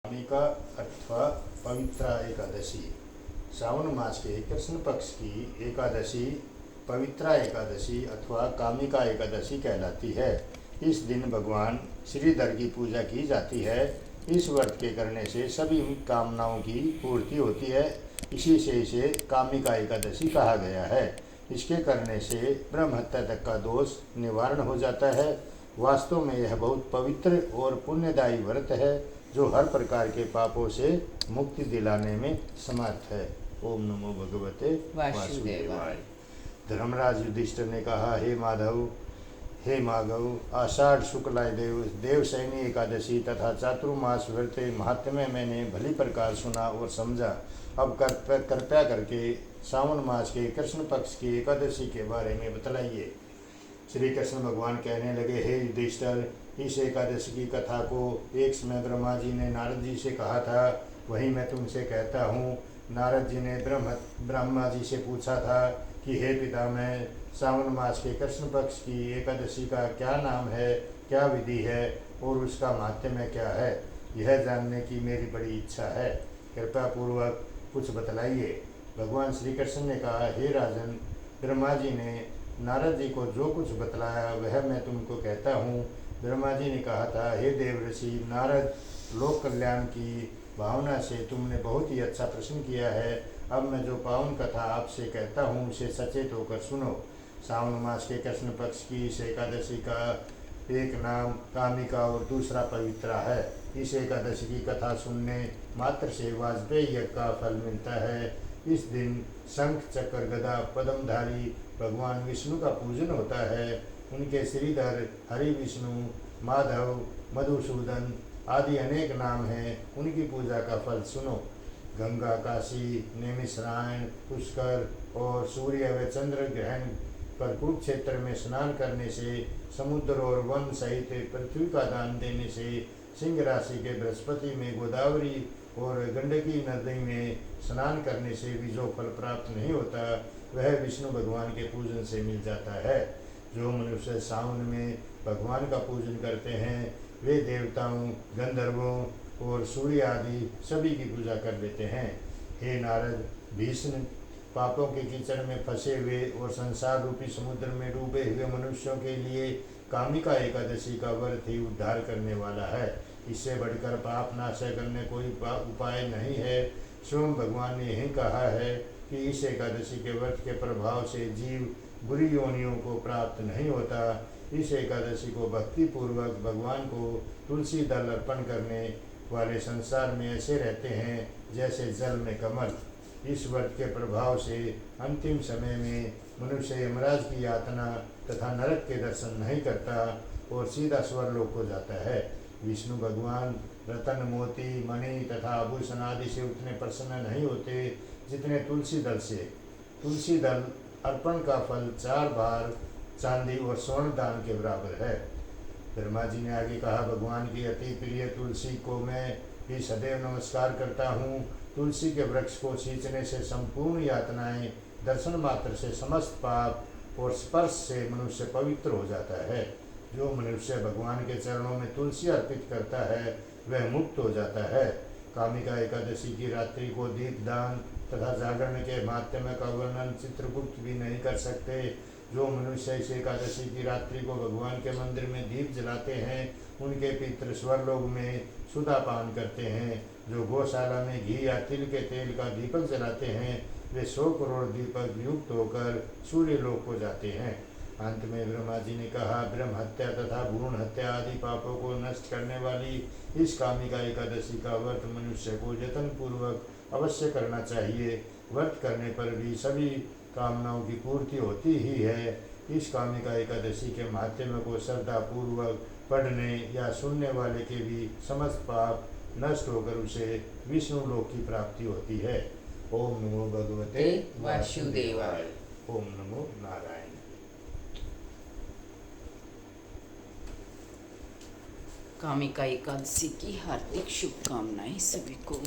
कामिका अथवा पवित्रा एकादशी। श्रावण मास के कृष्ण पक्ष की एकादशी पवित्रा एकादशी अथवा कामिका एकादशी कहलाती है। इस दिन भगवान श्रीधर की पूजा की जाती है। इस व्रत के करने से सभी कामनाओं की पूर्ति होती है। इसी से इसे कामिका एकादशी कहा गया है। इसके करने से ब्रह्म हत्या तक का दोष निवारण हो जाता है। वास्तव में यह बहुत पवित्र और पुण्यदायी व्रत है जो हर प्रकार के पापों से मुक्ति दिलाने में समर्थ है। ओम नमो भगवते वासुदेवाय। धर्मराज युधिष्ठिर ने कहा, हे माधव, आषाढ़ शुक्लाय देवशयनी एकादशी तथा चातुर्मास व्रत महात्म्य मैंने भली प्रकार सुना और समझा। अब कृपया करके श्रावण मास के कृष्ण पक्ष की एकादशी के बारे में बतलाइए। श्री कृष्ण भगवान कहने लगे, हे युधिष्ठिर, इस एकादशी की कथा को एक समय ब्रह्मा जी ने नारद जी से कहा था, वही मैं तुमसे कहता हूँ। नारद जी ने ब्रह्मा जी से पूछा था कि हे पिता, मैं श्रावण मास के कृष्ण पक्ष की एकादशी का क्या नाम है, क्या विधि है और उसका महात्म्य क्या है, यह जानने की मेरी बड़ी इच्छा है, कृपया पूर्वक कुछ बतलाइए। भगवान श्री कृष्ण ने कहा, हे राजन, ब्रह्मा जी ने नारद जी को जो कुछ बतलाया वह मैं तुमको कहता हूँ। ब्रह्मा जी ने कहा था, हे देवर्षि नारद, लोक कल्याण की भावना से तुमने बहुत ही अच्छा प्रश्न किया है। अब मैं जो पावन कथा आपसे कहता हूँ उसे सचेत होकर सुनो। श्रावण मास के कृष्ण पक्ष की इस एकादशी का एक नाम कामिका और दूसरा पवित्रा है। इस एकादशी की कथा सुनने मात्र से वाजपेयी यज्ञ का फल मिलता है। इस दिन शंख चक्र गदा पद्मधारी भगवान विष्णु का पूजन होता है। उनके श्रीधर, हरि, विष्णु, माधव, मधुसूदन आदि अनेक नाम हैं। उनकी पूजा का फल सुनो। गंगा, काशी, नैमिषारण्य, पुष्कर और सूर्य व चंद्र ग्रहण पर कुरुक्षेत्र में स्नान करने से, समुद्र और वन सहित पृथ्वी का दान देने से, सिंह राशि के बृहस्पति में, गोदावरी और गंडकी नदी में स्नान करने से भी जो फल प्राप्त नहीं होता वह विष्णु भगवान के पूजन से मिल जाता है। जो मनुष्य सावन में भगवान का पूजन करते हैं वे देवताओं, गंधर्वों और सूर्य आदि सभी की पूजा कर लेते हैं। हे नारद, भीष्म पापों के कीचड़ में फंसे हुए और संसार रूपी समुद्र में डूबे हुए मनुष्यों के लिए कामिका एकादशी का व्रत ही उद्धार करने वाला है। इससे बढ़कर पाप नाशक करने कोई उपाय नहीं है। स्वयं भगवान ने यही कहा है कि इस एकादशी के व्रत के प्रभाव से जीव बुरी योनियों को प्राप्त नहीं होता। इस एकादशी को भक्ति पूर्वक भगवान को तुलसी दल अर्पण करने वाले संसार में ऐसे रहते हैं जैसे जल में कमल। इस व्रत के प्रभाव से अंतिम समय में मनुष्य यमराज की यातना तथा नरक के दर्शन नहीं करता और सीधा स्वर्गलोक को जाता है। विष्णु भगवान रतन, मोती, मणि तथा आभूषण आदि से उतने प्रसन्न नहीं होते जितने तुलसी दल से। तुलसी दल अर्पण का फल 4 बार चांदी और स्वर्ण दान के बराबर है। ब्रह्मा जी ने आगे कहा, भगवान की अति प्रिय तुलसी को मैं भी सदैव नमस्कार करता हूँ। तुलसी के वृक्ष को सींचने से संपूर्ण यातनाएं, दर्शन मात्र से समस्त पाप और स्पर्श से मनुष्य पवित्र हो जाता है। जो मनुष्य भगवान के चरणों में तुलसी अर्पित करता है वह मुक्त हो जाता है। कामिका एकादशी की रात्रि को दीपदान तथा जागरण के महात्म्य का वर्णन चित्रगुप्त भी नहीं कर सकते। जो मनुष्य इस एकादशी की रात्रि को भगवान के मंदिर में दीप जलाते हैं उनके पितृ स्वर्गलोक में सुधा पान करते हैं। जो गौशाला में घी या तिल के तेल का दीपक जलाते हैं वे 100 करोड़ दीपक युक्त होकर सूर्य लोक को जाते हैं। अंत में ब्रह्मा जी ने कहा, ब्रह्म हत्या तथा भ्रूण हत्या आदि पापों को नष्ट करने वाली इस कामिका एकादशी का व्रत मनुष्य को यत्न पूर्वक अवश्य करना चाहिए। व्रत करने पर भी सभी कामनाओं की पूर्ति होती ही है। इस कामिका एकादशी के महात्म्य को श्रद्धा पूर्वक पढ़ने या सुनने वाले के भी समस्त पाप नष्ट होकर उसे विष्णु लोक की प्राप्ति होती है। ओम नमो भगवते वासुदेवाय। ओम नमो नारायण। कामिका एकादशी की हार्दिक शुभकामनाएं सभी को।